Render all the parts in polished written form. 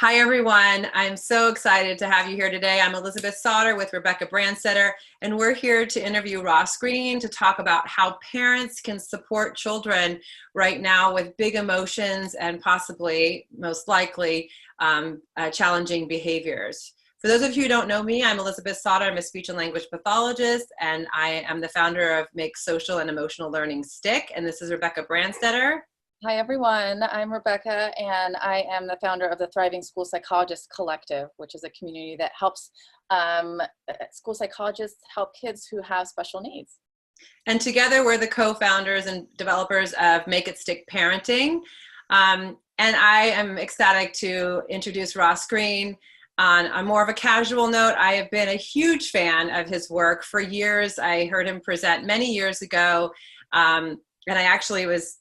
Hi, everyone. I'm so excited to have you here today. I'm Elizabeth Sauter with Rebecca Brandstetter, and we're here to interview Ross Greene to talk about how parents can support children right now with big emotions and possibly, most likely, challenging behaviors. For those of you who don't know me, I'm Elizabeth Sauter. I'm a speech and language pathologist, and I am the founder of Make Social and Emotional Learning Stick, and this is Rebecca Brandstetter. Hi, everyone. I'm Rebecca, and I am the founder of the Thriving School Psychologists Collective, which is a community that helps school psychologists help kids who have special needs. And together, we're the co-founders and developers of Make It Stick Parenting. And I am ecstatic to introduce Ross Greene. On more of a casual note, I have been a huge fan of his work for years. I heard him present many years ago, and I actually was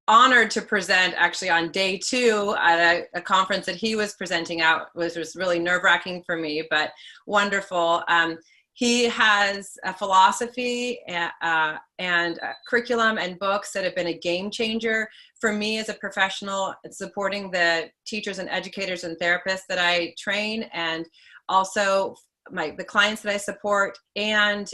honored to present actually on day 2 at a conference that he was presenting out, which was really nerve-wracking for me, but wonderful. He has a philosophy and a curriculum and books that have been a game changer for me as a professional, supporting the teachers and educators and therapists that I train, and also the clients that I support, and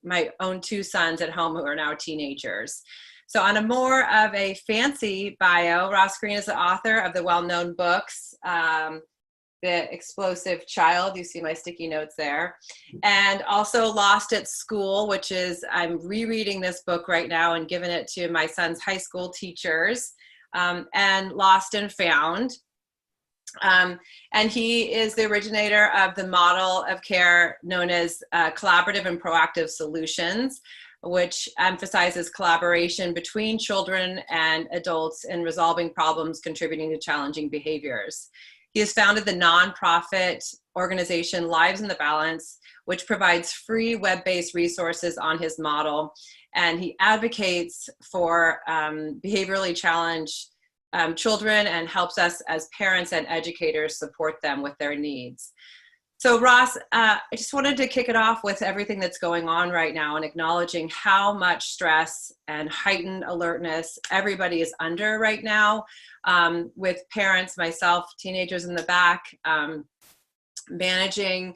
my own 2 sons at home who are now teenagers. So on a more of a fancy bio, Ross Greene is the author of the well-known books, The Explosive Child, you see my sticky notes there, and also Lost at School, which is, I'm rereading this book right now and giving it to my son's high school teachers, and Lost and Found. And he is the originator of the model of care known as collaborative and proactive solutions, which emphasizes collaboration between children and adults in resolving problems contributing to challenging behaviors. He has founded the nonprofit organization Lives in the Balance, which provides free web-based resources on his model, and he advocates for behaviorally challenged children and helps us as parents and educators support them with their needs. So Ross, I just wanted to kick it off with everything that's going on right now and acknowledging how much stress and heightened alertness everybody is under right now, with parents, myself, teenagers in the back, managing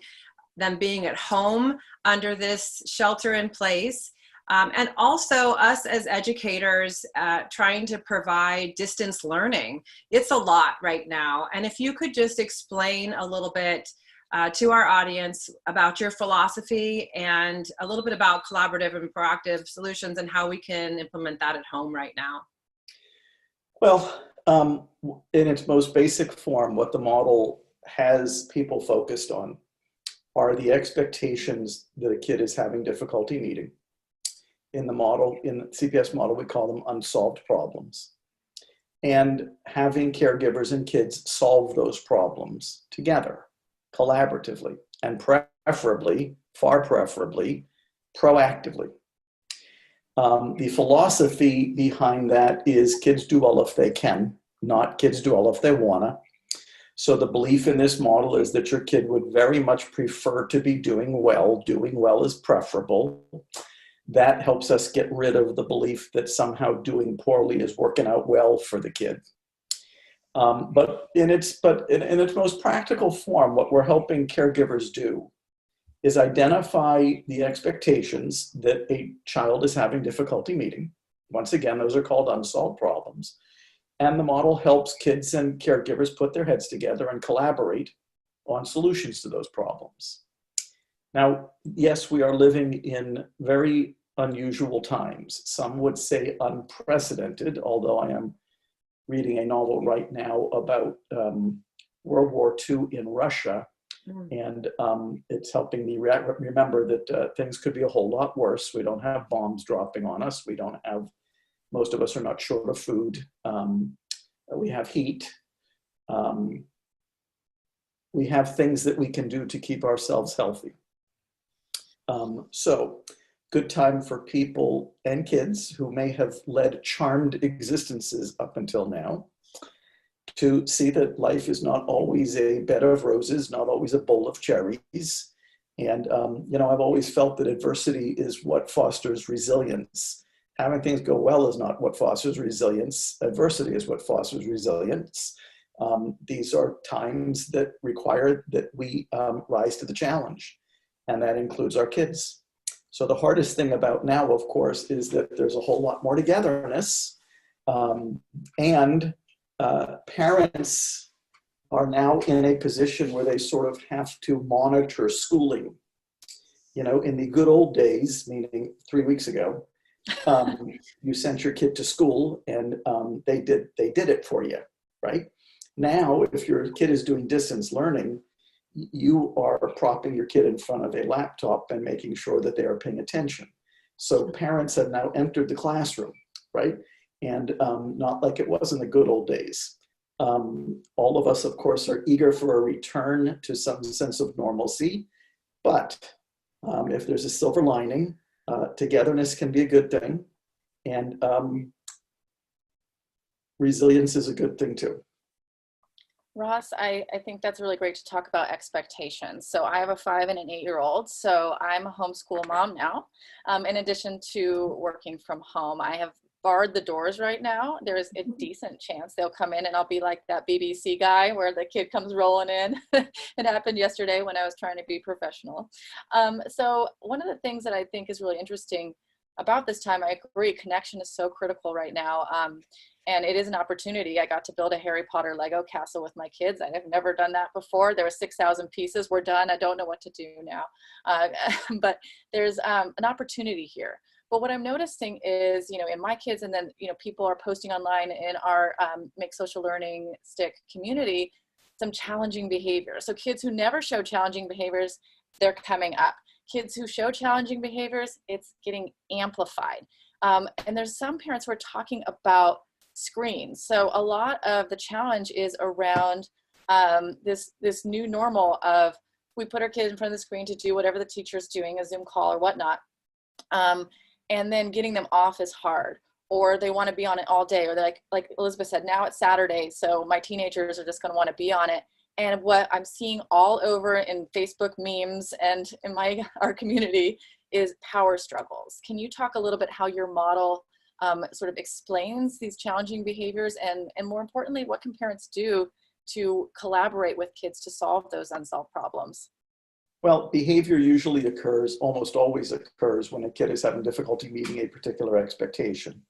them being at home under this shelter in place. And also us as educators trying to provide distance learning. It's a lot right now. And if you could just explain a little bit to our audience about your philosophy and a little bit about collaborative and proactive solutions and how we can implement that at home right now. Well, in its most basic form, what the model has people focused on are the expectations that a kid is having difficulty meeting. In the CPS model, we call them unsolved problems. And having caregivers and kids solve those problems together, collaboratively, and preferably, far preferably, proactively. The philosophy behind that is kids do well if they can, not kids do well if they wanna. So the belief in this model is that your kid would very much prefer to be doing well. Doing well is preferable. That helps us get rid of the belief that somehow doing poorly is working out well for the kid. But in its most practical form, what we're helping caregivers do is identify the expectations that a child is having difficulty meeting. Once again, those are called unsolved problems. And the model helps kids and caregivers put their heads together and collaborate on solutions to those problems. Now, yes, we are living in very unusual times. Some would say unprecedented, although I am reading a novel right now about World War II in Russia, and it's helping me remember that things could be a whole lot worse. We don't have bombs dropping on us. We don't have, most of us are not short of food. We have heat. We have things that we can do to keep ourselves healthy. So, good time for people and kids who may have led charmed existences up until now to see that life is not always a bed of roses, not always a bowl of cherries. And, I've always felt that adversity is what fosters resilience. Having things go well is not what fosters resilience. Adversity is what fosters resilience. These are times that require that we rise to the challenge, and that includes our kids. So the hardest thing about now, of course, is that there's a whole lot more togetherness, and parents are now in a position where they sort of have to monitor schooling. You know, in the good old days, meaning 3 weeks ago, you sent your kid to school and they did it for you, right? Now, if your kid is doing distance learning, you are propping your kid in front of a laptop and making sure that they are paying attention. So parents have now entered the classroom, right? And not like it was in the good old days. All of us, of course, are eager for a return to some sense of normalcy, but if there's a silver lining, togetherness can be a good thing, and resilience is a good thing too. Ross, I think that's really great to talk about expectations. So I have a 5 and an 8-year-old, so I'm a homeschool mom now. In addition to working from home, I have barred the doors right now. There's a decent chance they'll come in and I'll be like that BBC guy where the kid comes rolling in. It happened yesterday when I was trying to be professional. So one of the things that I think is really interesting about this time, I agree, connection is so critical right now. And it is an opportunity. I got to build a Harry Potter Lego castle with my kids. I have never done that before. There were 6,000 pieces. We're done. I don't know what to do now. But there's an opportunity here. But what I'm noticing is, you know, in my kids, and then, you know, people are posting online in our Make Social Learning Stick community, some challenging behaviors. So kids who never show challenging behaviors, they're coming up. Kids who show challenging behaviors, it's getting amplified. And there's some parents who are talking about screens. So a lot of the challenge is around this new normal of we put our kid in front of the screen to do whatever the teacher's doing, a Zoom call or whatnot. And then getting them off is hard, or they want to be on it all day, or they're like Elizabeth said, now it's Saturday, so my teenagers are just going to want to be on it. And what I'm seeing all over in Facebook memes and in our community is power struggles. Can you talk a little bit how your model sort of explains these challenging behaviors, and more importantly, what can parents do to collaborate with kids to solve those unsolved problems? Well, behavior usually occurs, almost always occurs, when a kid is having difficulty meeting a particular expectation.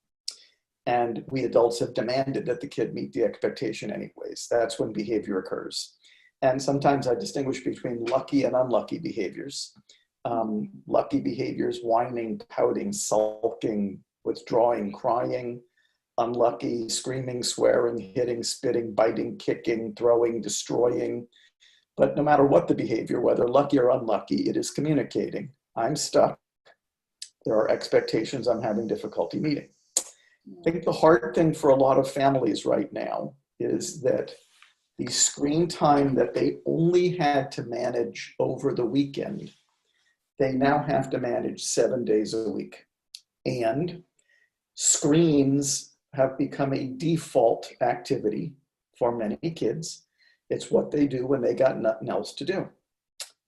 And we adults have demanded that the kid meet the expectation anyways. That's when behavior occurs. And sometimes I distinguish between lucky and unlucky behaviors. Lucky behaviors, whining, pouting, sulking, withdrawing, crying. Unlucky, screaming, swearing, hitting, spitting, biting, kicking, throwing, destroying. But no matter what the behavior, whether lucky or unlucky, it is communicating. I'm stuck. There are expectations I'm having difficulty meeting. I think the hard thing for a lot of families right now is that the screen time that they only had to manage over the weekend, they now have to manage 7 days a week. And screens have become a default activity for many kids. It's what they do when they got nothing else to do.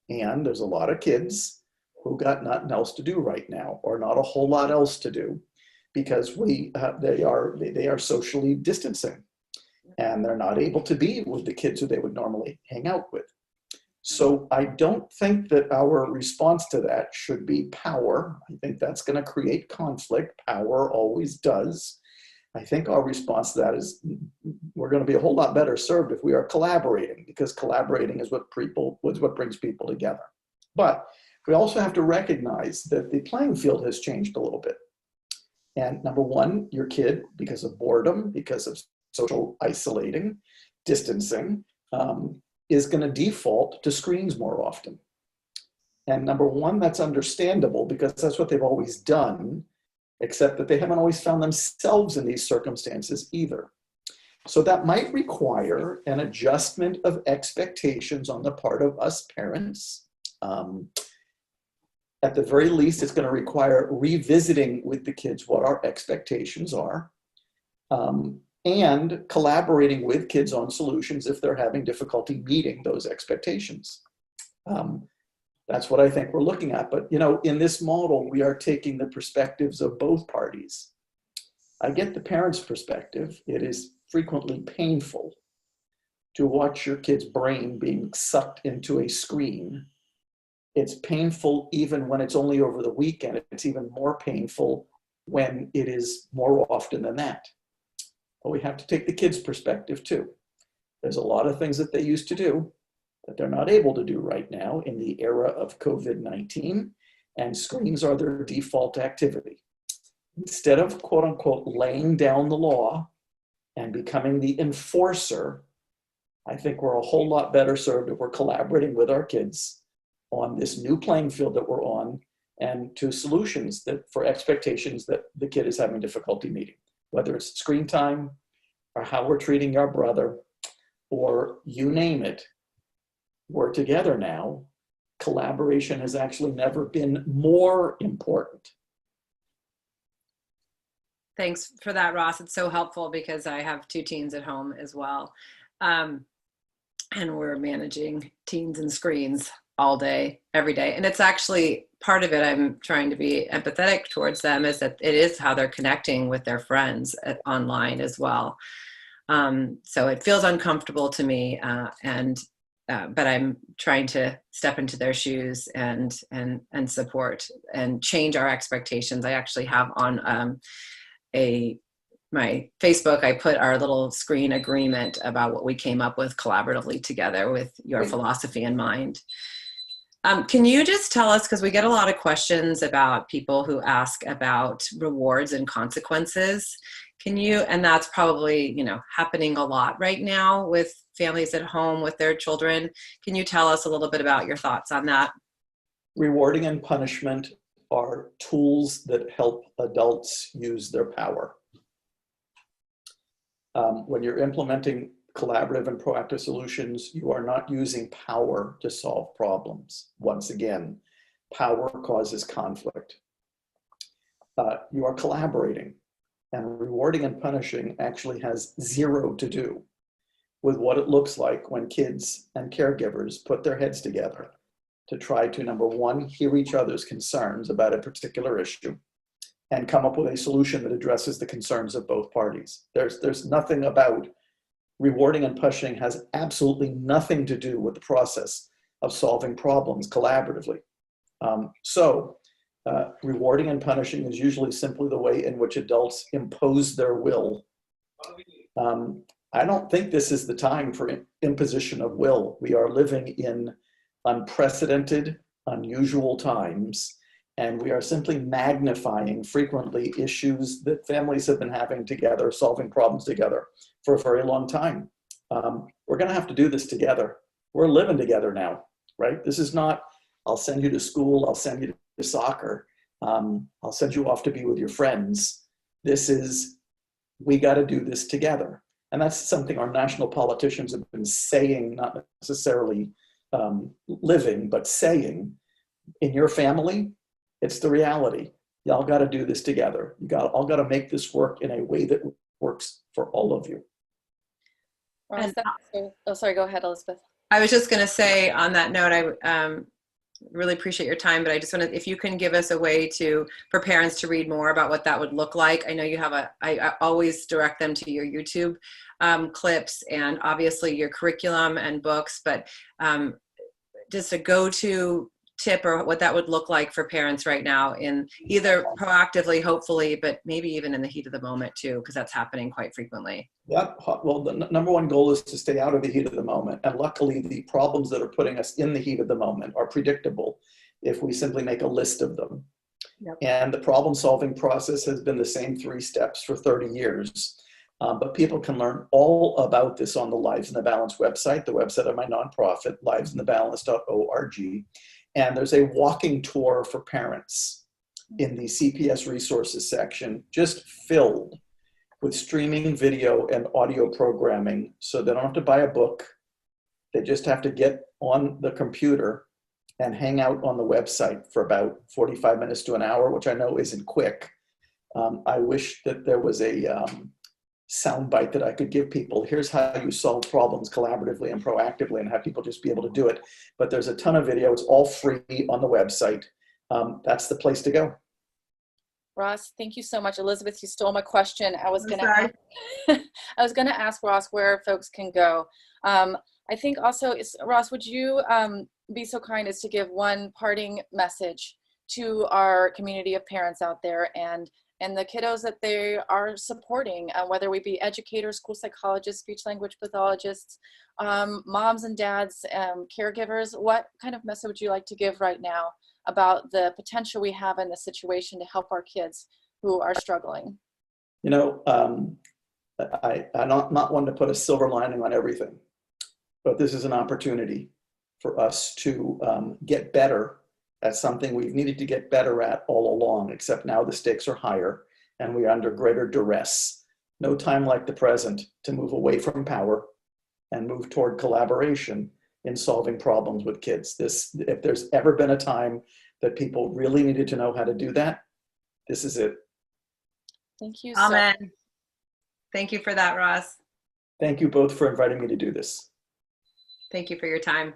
And there's a lot of kids who got nothing else to do right now, or not a whole lot else to do, because they are socially distancing, and they're not able to be with the kids who they would normally hang out with. So I don't think that our response to that should be power. I think that's going to create conflict. Power always does. I think our response to that is we're going to be a whole lot better served if we are collaborating, because collaborating is what brings people together. But we also have to recognize that the playing field has changed a little bit. And number one, your kid, because of boredom, because of social isolating, distancing, is going to default to screens more often. And number one, that's understandable because that's what they've always done, except that they haven't always found themselves in these circumstances either. So that might require an adjustment of expectations on the part of us parents. At the very least, it's going to require revisiting with the kids what our expectations are, and collaborating with kids on solutions if they're having difficulty meeting those expectations. That's what I think we're looking at. But, you know, in this model, we are taking the perspectives of both parties. I get the parent's perspective. It is frequently painful to watch your kid's brain being sucked into a screen. It's painful even when it's only over the weekend. It's even more painful when it is more often than that. But we have to take the kid's perspective too. There's a lot of things that they used to do that they're not able to do right now in the era of COVID-19, and screens are their default activity. Instead of, quote unquote, laying down the law and becoming the enforcer, I think we're a whole lot better served if we're collaborating with our kids on this new playing field that we're on, and to solutions that for expectations that the kid is having difficulty meeting, whether it's screen time or how we're treating our brother or you name it. We're together now. Collaboration has actually never been more important. Thanks for that, Ross. It's so helpful because I have 2 teens at home as well. And we're managing teens and screens all day, every day. And it's actually part of it. I'm trying to be empathetic towards them, is that it is how they're connecting with their friends online as well. So it feels uncomfortable to me, but I'm trying to step into their shoes and support and change our expectations. I actually have on my Facebook, I put our little screen agreement about what we came up with collaboratively together with your philosophy in mind. Can you just tell us, because we get a lot of questions about people who ask about rewards and consequences. And that's probably, happening a lot right now with families at home with their children. Can you tell us a little bit about your thoughts on that? Rewarding and punishment are tools that help adults use their power. When you're implementing collaborative and proactive solutions, you are not using power to solve problems. Once again, power causes conflict. You are collaborating, and rewarding and punishing actually has zero to do with what it looks like when kids and caregivers put their heads together to try to, number one, hear each other's concerns about a particular issue and come up with a solution that addresses the concerns of both parties. There's nothing about rewarding and punishing, has absolutely nothing to do with the process of solving problems collaboratively. Rewarding and punishing is usually simply the way in which adults impose their will. I don't think this is the time for imposition of will. We are living in unprecedented, unusual times, and we are simply magnifying frequently issues that families have been having together, solving problems together for a very long time. We're going to have to do this together. We're living together now, right? This is not, I'll send you to school, I'll send you to soccer, I'll send you off to be with your friends. This is, we got to do this together. And that's something our national politicians have been saying, not necessarily living, but saying. In your family, it's the reality. Y'all got to do this together. All got to make this work in a way that works for all of you. Sorry, go ahead, Elizabeth. I was just going to say on that note, I really appreciate your time, but I just wanted, if you can give us a way for parents to read more about what that would look like. I know you have I always direct them to your YouTube clips and obviously your curriculum and books, but just a go-to tip or what that would look like for parents right now, in either proactively, hopefully, but maybe even in the heat of the moment too, because that's happening quite frequently. Yep. Well, the number one goal is to stay out of the heat of the moment. And luckily, the problems that are putting us in the heat of the moment are predictable if we simply make a list of them. Yep. And the problem-solving process has been the same 3 steps for 30 years. But people can learn all about this on the Lives in the Balance website, the website of my nonprofit, livesinthebalance.org. And there's a walking tour for parents in the CPS resources section, just filled with streaming video and audio programming. So they don't have to buy a book. They just have to get on the computer and hang out on the website for about 45 minutes to an hour, which I know isn't quick. I wish that there was a soundbite that I could give people. Here's how you solve problems collaboratively and proactively, and have people just be able to do it. But there's a ton of video. It's all free on the website. That's the place to go. Ross, thank you so much. Elizabeth, you stole my question. I was I'm going sorry. to I was going to ask Ross where folks can go. I think also, Ross, would you be so kind as to give one parting message to our community of parents out there and the kiddos that they are supporting, whether we be educators, school psychologists, speech language pathologists, moms and dads, caregivers? What kind of message would you like to give right now about the potential we have in this situation to help our kids who are struggling? You know, I'm not one to put a silver lining on everything, but this is an opportunity for us to get better at something we've needed to get better at all along, except now the stakes are higher and we're under greater duress. No time like the present to move away from power and move toward collaboration in solving problems with kids. If there's ever been a time that people really needed to know how to do that, this is it. Thank you. Amen. Thank you for that, Ross. Thank you both for inviting me to do this. Thank you for your time.